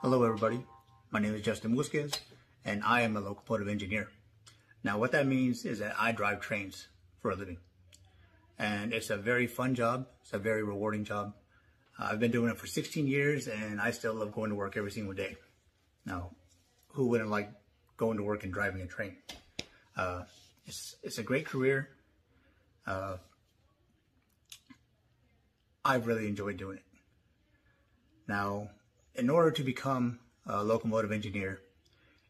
Hello everybody, my name is Justin Musquez and I am a locomotive engineer. Now what that means is that I drive trains for a living. And it's a very fun job, it's a very rewarding job. I've been doing it for 16 years and I still love going to work every single day. Now, who wouldn't like going to work and driving a train? It's a great career. I've really enjoyed doing it. Now, in order to become a locomotive engineer,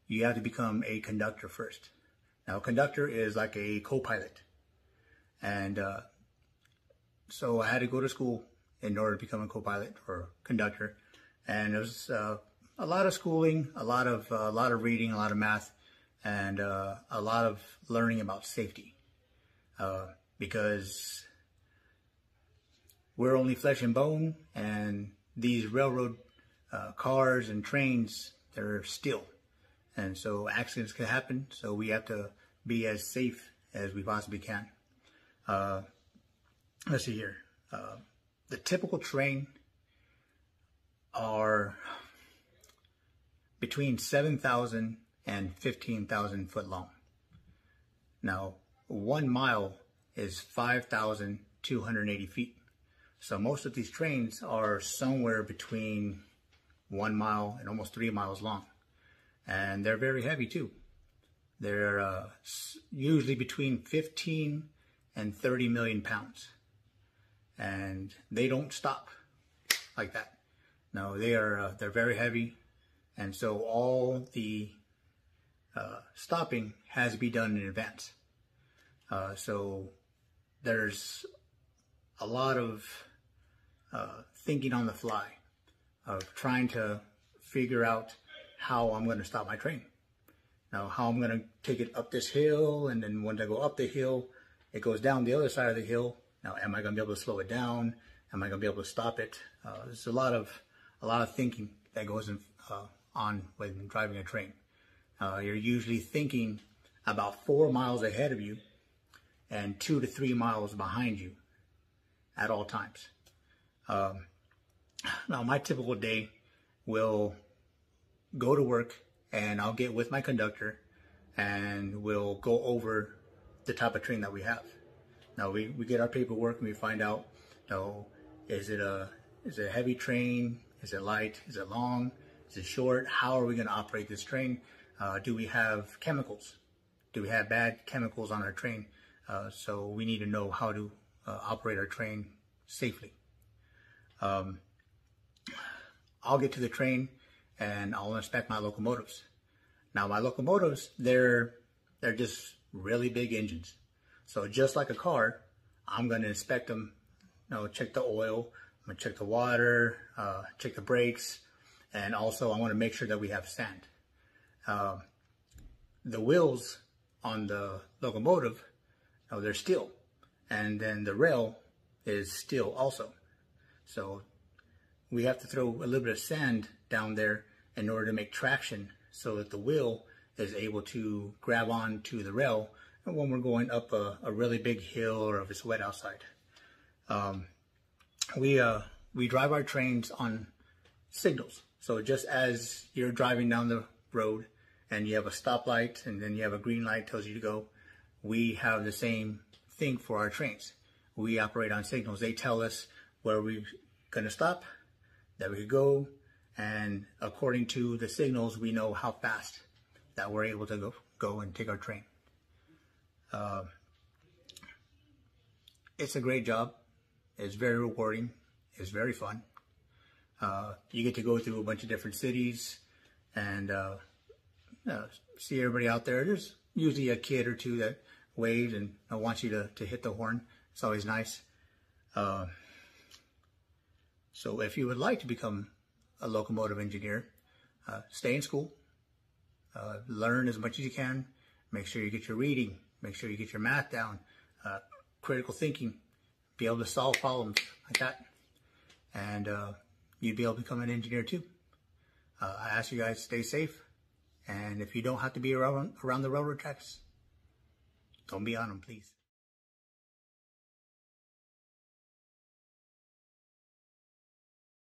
you have to become a conductor first. Now, a conductor is like a co-pilot. And so I had to go to school in order to become a co-pilot or conductor. And it was a lot of schooling, a lot of reading, a lot of math, and a lot of learning about safety. Because we're only flesh and bone, and these railroad cars and trains, they're steel. And so accidents can happen, so we have to be as safe as we possibly can. Let's see here. The typical train are between 7,000 and 15,000 foot long. Now, 1 mile is 5,280 feet. So most of these trains are somewhere between 1 mile and almost 3 miles long. And they're very heavy too. They're usually between 15 and 30 million pounds. And they don't stop like that. No, they're very heavy. And so all the stopping has to be done in advance. So there's a lot of thinking on the fly, of trying to figure out how I'm going to stop my train. Now, how I'm going to take it up this hill, and then when I go up the hill, it goes down the other side of the hill. Now, am I going to be able to slow it down? Am I going to be able to stop it? There's a lot of thinking that goes on when driving a train. You're usually thinking about 4 miles ahead of you and 2 to 3 miles behind you at all times. Now, my typical day will go to work, and I'll get with my conductor and we'll go over the type of train that we have. Now, we get our paperwork and we find out, is it a heavy train? Is it light? Is it long? Is it short? How are we going to operate this train? Do we have chemicals? Do we have bad chemicals on our train? So we need to know how to operate our train safely. I'll get to the train and I'll inspect my locomotives. Now, my locomotives, they're just really big engines. So just like a car, I'm going to inspect them, check the oil, I'm going to check the water, check the brakes, and also I want to make sure that we have sand. The wheels on the locomotive, they're steel, and then the rail is steel also. So we have to throw a little bit of sand down there in order to make traction so that the wheel is able to grab on to the rail when we're going up a really big hill or if it's wet outside. We drive our trains on signals. So just as you're driving down the road and you have a stoplight and then you have a green light tells you to go, we have the same thing for our trains. We operate on signals. They tell us where we're going to stop, that we could go, and according to the signals, we know how fast that we're able to go and take our train. It's a great job. It's very rewarding. It's very fun. You get to go through a bunch of different cities and see everybody out there. There's usually a kid or two that waves and wants you to hit the horn. It's always nice. So if you would like to become a locomotive engineer, stay in school, learn as much as you can, make sure you get your reading, make sure you get your math down, critical thinking, be able to solve problems like that, and you'd be able to become an engineer too. I ask you guys to stay safe, and if you don't have to be around the railroad tracks, don't be on them, please.